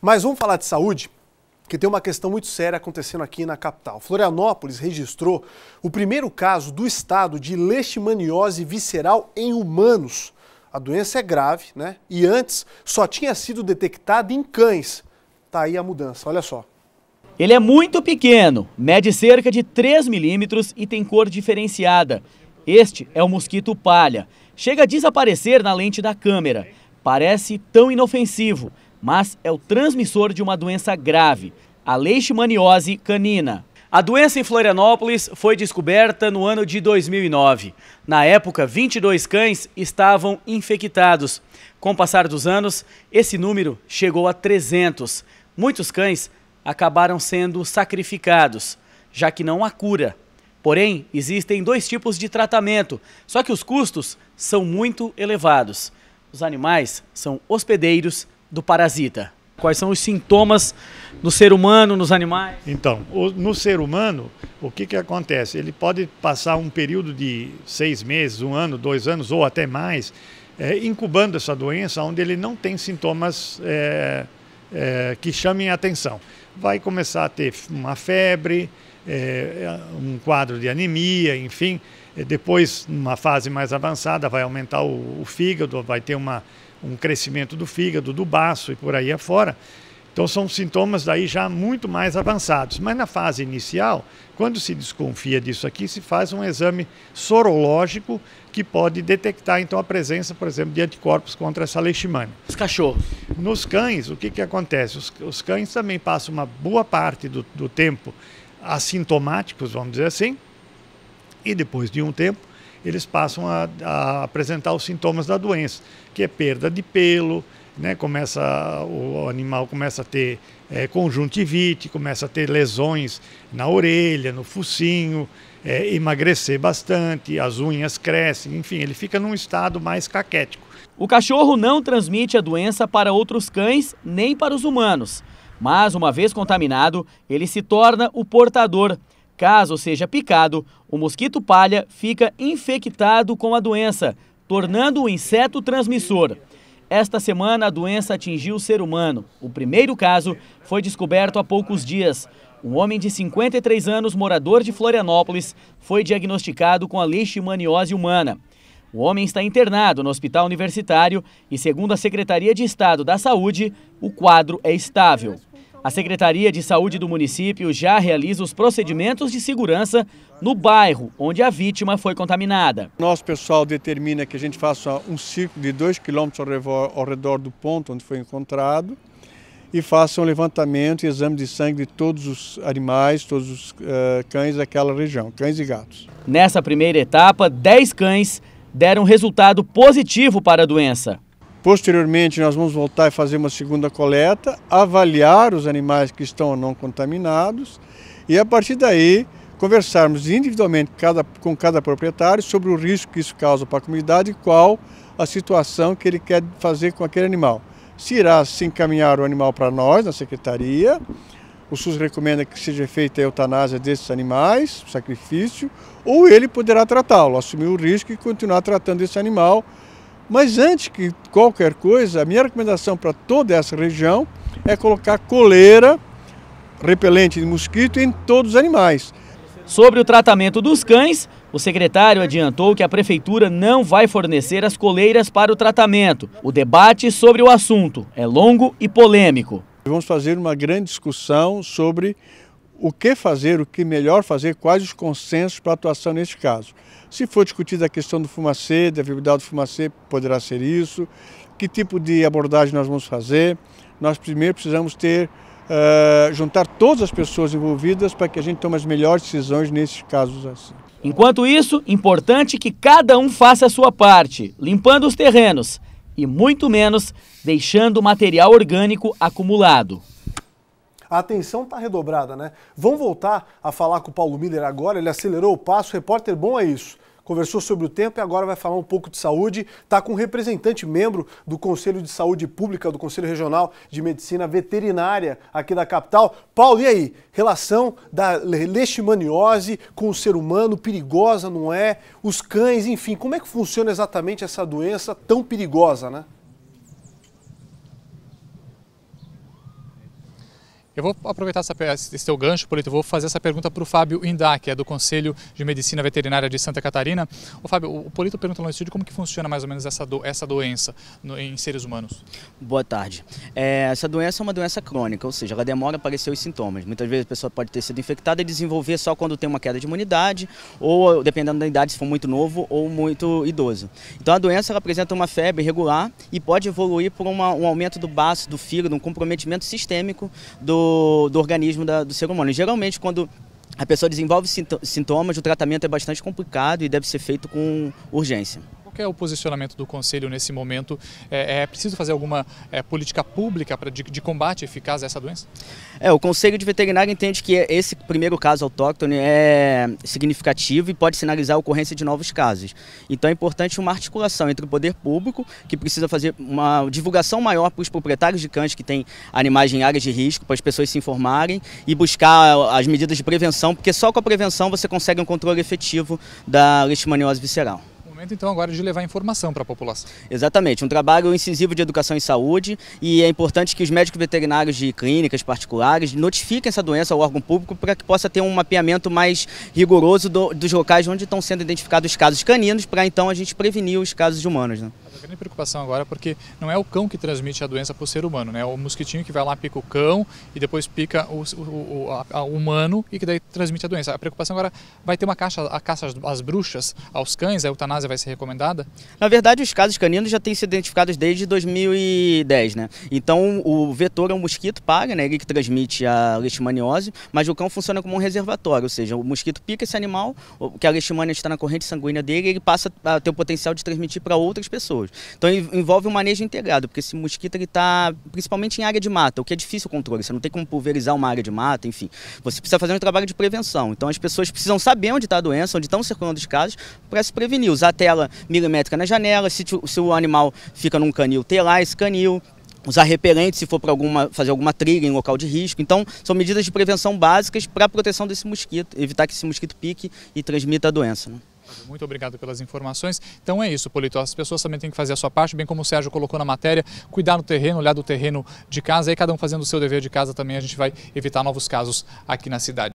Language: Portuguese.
Mas vamos falar de saúde, que tem uma questão muito séria acontecendo aqui na capital. Florianópolis registrou o primeiro caso do estado de leishmaniose visceral em humanos. A doença é grave, né? E antes só tinha sido detectada em cães. Tá aí a mudança, olha só. Ele é muito pequeno, mede cerca de 3 milímetros e tem cor diferenciada. Este é o mosquito palha. Chega a desaparecer na lente da câmera. Parece tão inofensivo, mas é o transmissor de uma doença grave, a leishmaniose canina. A doença em Florianópolis foi descoberta no ano de 2009. Na época, 22 cães estavam infectados. Com o passar dos anos, esse número chegou a 300. Muitos cães acabaram sendo sacrificados, já que não há cura. Porém, existem 2 tipos de tratamento, só que os custos são muito elevados. Os animais são hospedeiros do parasita. Quais são os sintomas no ser humano, nos animais? Então, no ser humano, o que acontece? Ele pode passar um período de 6 meses, 1 ano, 2 anos ou até mais, incubando essa doença, onde ele não tem sintomas que chamem a atenção. Vai começar a ter uma febre, um quadro de anemia, enfim. Depois, numa fase mais avançada, vai aumentar o fígado, vai ter um crescimento do fígado, do baço e por aí afora. Então são sintomas daí já muito mais avançados. Mas na fase inicial, quando se desconfia disso aqui, se faz um exame sorológico que pode detectar então a presença, por exemplo, de anticorpos contra essa leishmania. Os cachorros. Nos cães, o que acontece? Os cães também passam uma boa parte do tempo assintomáticos, vamos dizer assim, e depois de um tempo eles passam a apresentar os sintomas da doença, que é perda de pelo, né? O animal começa a ter conjuntivite, começa a ter lesões na orelha, no focinho, emagrecer bastante, as unhas crescem, enfim, ele fica num estado mais caquético. O cachorro não transmite a doença para outros cães nem para os humanos, mas uma vez contaminado, ele se torna o portador. Caso seja picado, o mosquito palha fica infectado com a doença, tornando o inseto transmissor. Esta semana, a doença atingiu o ser humano. O primeiro caso foi descoberto há poucos dias. Um homem de 53 anos, morador de Florianópolis, foi diagnosticado com a leishmaniose humana. O homem está internado no hospital universitário e, segundo a Secretaria de Estado da Saúde, o quadro é estável. A Secretaria de Saúde do município já realiza os procedimentos de segurança no bairro onde a vítima foi contaminada. Nosso pessoal determina que a gente faça um círculo de 2 km ao redor do ponto onde foi encontrado e faça um levantamento e exame de sangue de todos os animais, todos os cães daquela região, cães e gatos. Nessa primeira etapa, 10 cães deram resultado positivo para a doença. Posteriormente, nós vamos voltar e fazer uma segunda coleta, avaliar os animais que estão ou não contaminados e, a partir daí, conversarmos individualmente com cada proprietário sobre o risco que isso causa para a comunidade e qual a situação que ele quer fazer com aquele animal. Se irá se encaminhar o animal para nós, na secretaria, o SUS recomenda que seja feita a eutanásia desses animais, o sacrifício, ou ele poderá tratá-lo, assumir o risco e continuar tratando esse animal. Mas antes que qualquer coisa, a minha recomendação para toda essa região é colocar coleira repelente de mosquito em todos os animais. Sobre o tratamento dos cães, o secretário adiantou que a prefeitura não vai fornecer as coleiras para o tratamento. O debate sobre o assunto é longo e polêmico. Vamos fazer uma grande discussão sobre o que fazer, o que melhor fazer, quais os consensos para a atuação neste caso. Se for discutida a questão do fumacê, da viabilidade do fumacê, poderá ser isso. Que tipo de abordagem nós vamos fazer? Nós primeiro precisamos juntar todas as pessoas envolvidas para que a gente tome as melhores decisões nesses casos assim. Enquanto isso, importante que cada um faça a sua parte, limpando os terrenos e muito menos deixando material orgânico acumulado. A atenção está redobrada, né? Vamos voltar a falar com o Paulo Miller agora, ele acelerou o passo, repórter bom é isso. Conversou sobre o tempo e agora vai falar um pouco de saúde. Está com um representante membro do Conselho de Saúde Pública, do Conselho Regional de Medicina Veterinária aqui da capital. Paulo, e aí? Relação da leishmaniose com o ser humano, perigosa, não é? Os cães, enfim, como é que funciona exatamente essa doença tão perigosa, né? Eu vou aproveitar esse teu gancho, Polito, eu vou fazer essa pergunta para o Fábio Indá, que é do Conselho de Medicina Veterinária de Santa Catarina. O Fábio, o Polito pergunta no estúdio como que funciona mais ou menos essa doença em seres humanos. Boa tarde. Essa doença é uma doença crônica, ou seja, ela demora a aparecer os sintomas. Muitas vezes a pessoa pode ter sido infectada e desenvolver só quando tem uma queda de imunidade, ou dependendo da idade, se for muito novo ou muito idoso. Então a doença ela apresenta uma febre irregular e pode evoluir por um aumento do baço, do fígado, um comprometimento sistêmico do organismo do ser humano. E, geralmente, quando a pessoa desenvolve sintomas, o tratamento é bastante complicado e deve ser feito com urgência. Qual é o posicionamento do Conselho nesse momento? É preciso fazer alguma política pública de combate eficaz a essa doença? O Conselho de Veterinária entende que esse primeiro caso autóctone é significativo e pode sinalizar a ocorrência de novos casos. Então é importante uma articulação entre o poder público, que precisa fazer uma divulgação maior para os proprietários de cães que têm animais em áreas de risco, para as pessoas se informarem e buscar as medidas de prevenção, porque só com a prevenção você consegue um controle efetivo da leishmaniose visceral. Momento então agora de levar informação para a população. Exatamente, um trabalho incisivo de educação em saúde, e é importante que os médicos veterinários de clínicas particulares notifiquem essa doença ao órgão público para que possa ter um mapeamento mais rigoroso dos locais onde estão sendo identificados casos caninos, para então a gente prevenir os casos de humanos, né? A grande preocupação agora é porque não é o cão que transmite a doença para o ser humano, né? É o mosquitinho que vai lá, pica o cão e depois pica o humano e que daí transmite a doença. A preocupação agora vai ter a caça às bruxas, aos cães, a eutanásia vai ser recomendada? Na verdade, os casos caninos já têm sido identificados desde 2010, né? Então, o vetor é um mosquito paga, né? Ele que transmite a leishmaniose, mas o cão funciona como um reservatório, ou seja, o mosquito pica esse animal, que a leishmania está na corrente sanguínea dele, e ele passa a ter o potencial de transmitir para outras pessoas. Então, envolve um manejo integrado, porque esse mosquito está principalmente em área de mata, o que é difícil o controle, você não tem como pulverizar uma área de mata, enfim. Você precisa fazer um trabalho de prevenção. Então, as pessoas precisam saber onde está a doença, onde estão circulando os casos, para se prevenir. Usar tela milimétrica na janela, se o animal fica num canil, ter lá esse canil. Usar repelente se for para fazer alguma trilha em local de risco. Então, são medidas de prevenção básicas para a proteção desse mosquito, evitar que esse mosquito pique e transmita a doença, né? Muito obrigado pelas informações. Então é isso, Polito. As pessoas também têm que fazer a sua parte, bem como o Sérgio colocou na matéria, cuidar no terreno, olhar do terreno de casa, aí cada um fazendo o seu dever de casa também, a gente vai evitar novos casos aqui na cidade.